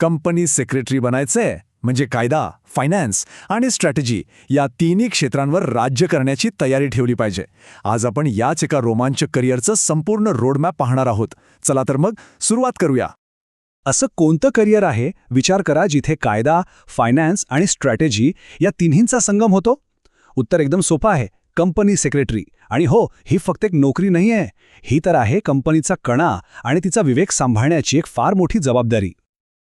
Company secretary बनायचंय म्हणजे कायदा, फायनान्स आणि स्ट्रॅटेजी या तिन्ही क्षेत्रांवर राज्य करण्याची तयारी ठेवली पाहिजे. आज आपण याच एका रोमांचक करिअरचं संपूर्ण रोडमॅप पाहणार आहोत. चला तर मग सुरुवात करूया. असं कोणतं करिअर आहे, विचार करा, जिथे कायदा, फायनान्स आणि स्ट्रॅटेजी या तिन्हींचा संगम होतो? उत्तर एकदम सोपं आहे, कंपनी सेक्रेटरी. आणि हो, ही फक्त एक नोकरी नाही आहे, ही तर आहे कंपनीचा कणा आणि तिचा विवेक सांभाळण्याची एक फार मोठी जबाबदारी.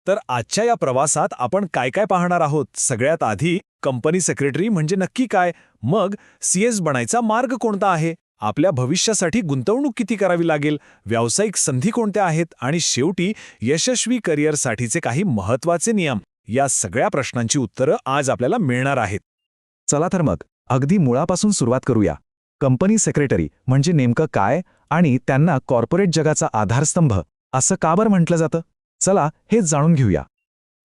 तर आजच्या या प्रवासात आपण काय काय पाहणार आहोत? सगळ्यात आधी कंपनी सेक्रेटरी म्हणजे नक्की काय, मग CS बनायचा मार्ग कोणता आहे, आपल्या भविष्यासाठी गुंतवणूक किती करावी लागेल, व्यावसायिक संधी कोणत्या आहेत आणि शेवटी यशस्वी करिअरसाठीचे काही महत्त्वाचे नियम. या सगळ्या प्रश्नांची उत्तरं आज आपल्याला मिळणार आहेत. चला तर मग अगदी मुळापासून सुरुवात करूया. कंपनी सेक्रेटरी म्हणजे नेमकं काय आणि त्यांना कॉर्पोरेट जगाचा आधारस्तंभ असं का बरं म्हटलं जातं? चला हेच जाणून घेऊया.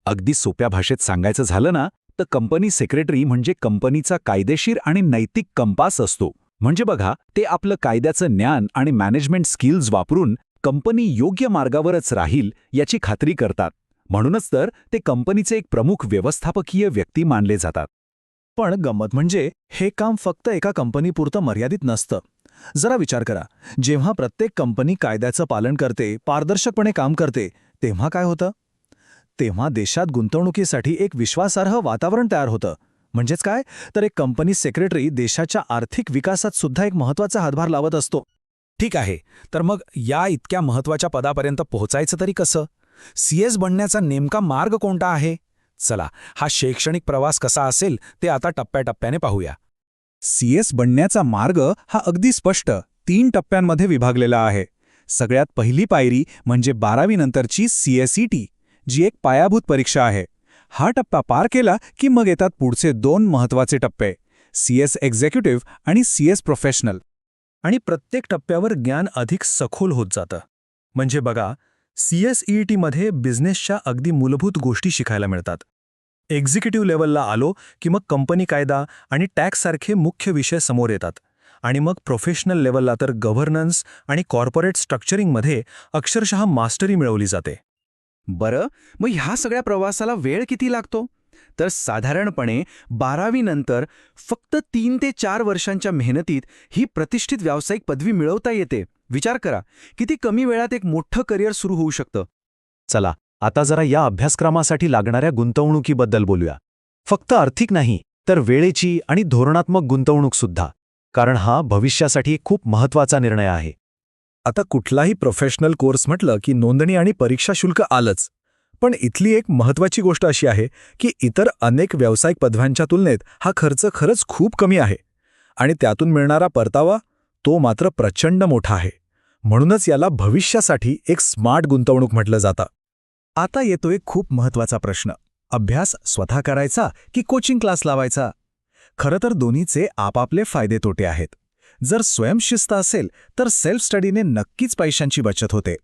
अगदी सोप्या भाषेत सांगायचं झालं ना, तर कंपनी सेक्रेटरी म्हणजे कंपनीचा कायदेशीर आणि नैतिक कंपास असतो. म्हणजे बघा, ते आपलं कायद्याचं ज्ञान आणि मॅनेजमेंट स्किल्स वापरून कंपनी योग्य मार्गावरच राहील याची खात्री करतात. म्हणूनच तर ते कंपनीचे एक प्रमुख व्यवस्थापकीय व्यक्ती मानले जातात. पण गंमत म्हणजे हे काम फक्त एका कंपनीपुरतं मर्यादित नसतं. जरा विचार करा, जेव्हा प्रत्येक कंपनी कायद्याचं पालन करते, पारदर्शकपणे काम करते, तेव्हा काय होतं? तेव्हा देशात गुंतवणुकीसाठी एक विश्वासार्ह वातावरण तयार होतं. म्हणजेच काय, तर एक कंपनी सेक्रेटरी देशाच्या आर्थिक विकासात सुद्धा एक महत्त्वाचा हातभार लावत असतो. ठीक आहे, तर मग या इतक्या महत्त्वाच्या पदापर्यंत पोहोचायचं तरी कसं? CS बनण्याचा नेमका मार्ग कोणता आहे? चला, हा शैक्षणिक प्रवास कसा असेल ते आता टप्प्याटप्प्याने पाहूया. CS बनण्याचा मार्ग हा अगदी स्पष्ट 3 टप्प्यांमध्ये विभागलेला आहे. सगळ्यात पहिली पायरी म्हणजे 12वी नंतरची CSET, जी एक पायाभूत परीक्षा आहे. हा टप्पा पार केला की मग येतात पुढचे 2 महत्त्वाचे टप्पे, CS एक्झिक्युटिव्ह आणि CS प्रोफेशनल. आणि प्रत्येक टप्प्यावर ज्ञान अधिक सखोल होत जातं. म्हणजे बघा, CSETमध्ये बिझनेसच्या अगदी मूलभूत गोष्टी शिकायला मिळतात. एक्झिक्युटिव्ह लेवलला आलो की मग कंपनी कायदा आणि टॅक्ससारखे मुख्य विषय समोर येतात. आणि मग प्रोफेशनल लेवलला तर गव्हर्नन्स आणि कॉर्पोरेट स्ट्रक्चरिंगमध्ये अक्षरशः मास्टरी मिळवली जाते. बरं, मग ह्या सगळ्या प्रवासाला वेळ किती लागतो? तर साधारणपणे 12वी नंतर फक्त 3 ते 4 वर्षांच्या मेहनतीत ही प्रतिष्ठित व्यावसायिक पदवी मिळवता येते. विचार करा, किती कमी वेळात एक मोठं करिअर सुरू होऊ शकतं. चला आता जरा या अभ्यासक्रमासाठी लागणाऱ्या गुंतवणुकीबद्दल बोलूया. फक्त आर्थिक नाही, तर वेळेची आणि धोरणात्मक गुंतवणूक सुद्धा, कारण हा भविष्यासाठी खूप महत्त्वाचा निर्णय आहे. आता कुठलाही प्रोफेशनल कोर्स म्हटलं की नोंदणी आणि परीक्षा शुल्क आलंच. पण इथली एक महत्त्वाची गोष्ट अशी आहे की इतर अनेक व्यावसायिक पदव्यांच्या तुलनेत हा खर्च खरंच खूप कमी आहे. आणि त्यातून मिळणारा परतावा तो मात्र प्रचंड मोठा आहे. म्हणूनच याला भविष्यासाठी एक स्मार्ट गुंतवणूक म्हटलं जातं. आता येतोय खूप महत्त्वाचा प्रश्न, अभ्यास स्वतः करायचा की कोचिंग क्लास लावायचा? खरं तर दोन्हीचे आपापले फायदे तोटे आहेत. जर स्वयंशिस्त असेल तर सेल्फ स्टडीने नक्कीच पैशांची बचत होते.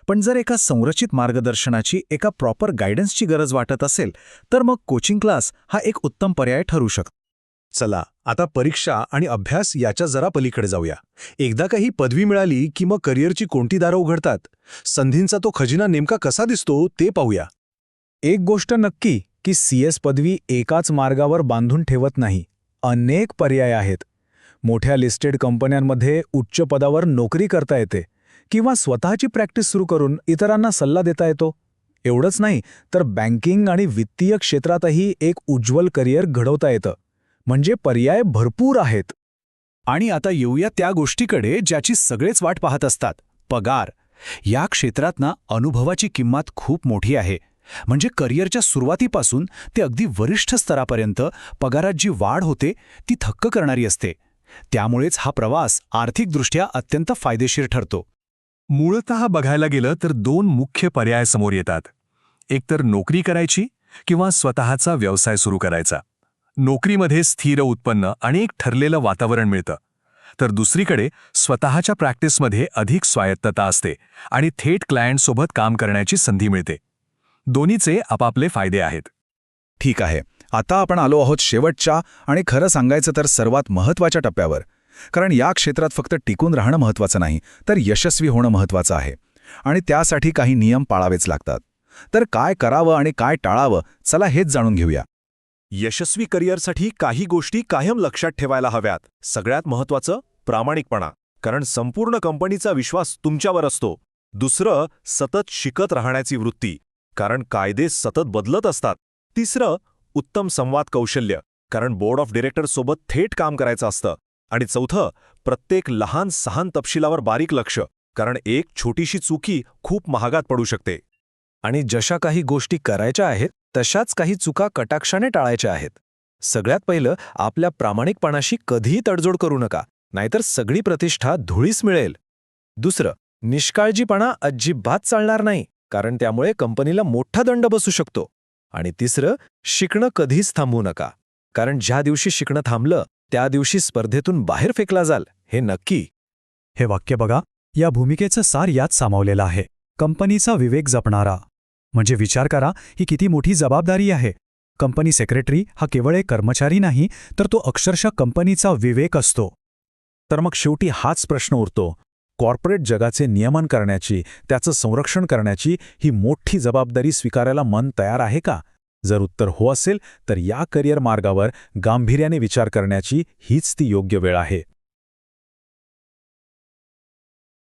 पण जर एका संरचित मार्गदर्शनाची, एका प्रॉपर गायडन्सची गरज वाटत असेल तर मग कोचिंग क्लास हा एक उत्तम पर्याय ठरू शकतो. चला आता परीक्षा आणि अभ्यास याच्या जरा पलीकडे जाऊया. एकदा काही पदवी मिळाली की मग करिअरची कोणती दारं उघडतात, संधींचा तो खजिना नेमका कसा दिसतो ते पाहूया. एक गोष्ट नक्की की CS पदवी एकाच मार्गावर बांधून ठेवत नाही. अनेक पर्याय आहेत. मोठ्या लिस्टेड कंपन्यांमध्ये उच्च पदावर नोकरी करता येते किंवा स्वतःची प्रॅक्टिस सुरू करून इतरांना सल्ला देता येतो. एवढंच नाही तर बँकिंग आणि वित्तीय क्षेत्रातही एक उज्ज्वल करिअर घडवता येतं. म्हणजे पर्याय भरपूर आहेत. आणि आता येऊया त्या गोष्टीकडे ज्याची सगळेच वाट पाहत असतात, पगार. या क्षेत्रात ना अनुभवाची किंमत खूप मोठी आहे. म्हणजे करिअरच्या सुरुवातीपासून ते अगदी वरिष्ठ स्तरापर्यंत पगारात जी वाढ होते ती थक्क करणारी असते. त्यामुळेच हा प्रवास आर्थिकदृष्ट्या अत्यंत फायदेशीर ठरतो. मूळतः बघायला गेलं तर 2 मुख्य पर्याय समोर येतात. एकतर नोकरी करायची किंवा स्वतःचा व्यवसाय सुरू करायचा. नोकरीमध्ये स्थिर उत्पन्न आणि एक ठरलेलं वातावरण मिळतं. तर दुसरीकडे स्वतःच्या प्रॅक्टिसमध्ये अधिक स्वायत्तता असते आणि थेट क्लायंटसोबत काम करण्याची संधी मिळते. दोन्हीचे आपापले फायदे आहेत. ठीक आहे, आता आपण आलो आहोत शेवटच्या आणि खरं सांगायचं तर सर्वात महत्त्वाच्या टप्प्यावर. कारण या क्षेत्रात फक्त टिकून राहणं महत्त्वाचं नाही, तर यशस्वी होणं महत्त्वाचं आहे. आणि त्यासाठी काही नियम पाळावेच लागतात. तर काय करावं आणि काय टाळावं, चला हेच जाणून घेऊया. यशस्वी करिअरसाठी काही गोष्टी कायम लक्षात ठेवायला हव्यात. सगळ्यात महत्त्वाचं प्रामाणिकपणा, कारण संपूर्ण कंपनीचा विश्वास तुमच्यावर असतो. दुसरं, सतत शिकत राहण्याची वृत्ती, कारण कायदे सतत बदलत असतात. तिसरं, उत्तम संवाद कौशल्य, कारण बोर्ड ऑफ डिरेक्टर्ससोबत थेट काम करायचं असतं. आणि चौथं, प्रत्येक लहान सहान तपशिलावर बारीक लक्ष, कारण एक छोटीशी चुकी खूप महागात पडू शकते. आणि जशा काही गोष्टी करायच्या आहेत तशाच काही चुका कटाक्षाने टाळायच्या आहेत. सगळ्यात पहिलं, आपल्या प्रामाणिकपणाशी कधीही तडजोड करू नका, नाहीतर सगळी प्रतिष्ठा धुळीस मिळेल. दुसरं, निष्काळजीपणा अजिबात चालणार नाही, कारण त्यामुळे कंपनीला मोठा दंड बसू शकतो. आणि तिसरं, शिकणं कधीच थांबवू नका, कारण ज्या दिवशी शिकणं थांबलं त्या दिवशी स्पर्धेतून बाहेर फेकला जाल, हे नक्की. हे वाक्य बघा, या भूमिकेचं सार यात सामावलेलं आहे. कंपनीचा विवेक जपणारा. म्हणजे विचार करा, ही किती मोठी जबाबदारी आहे. कंपनी सेक्रेटरी हा केवळ एक कर्मचारी नाही, तर तो अक्षरशः कंपनीचा विवेक असतो. तर मग शेवटी हाच प्रश्न उरतो, कॉर्पोरेट जगाचे नियमन करण्याची, त्याचं संरक्षण करण्याची ही मोठी जबाबदारी स्वीकारायला मन तयार आहे का? जर उत्तर हो असेल, तर या करिअर मार्गावर गांभीर्याने विचार करण्याची हीच ती योग्य वेळ आहे.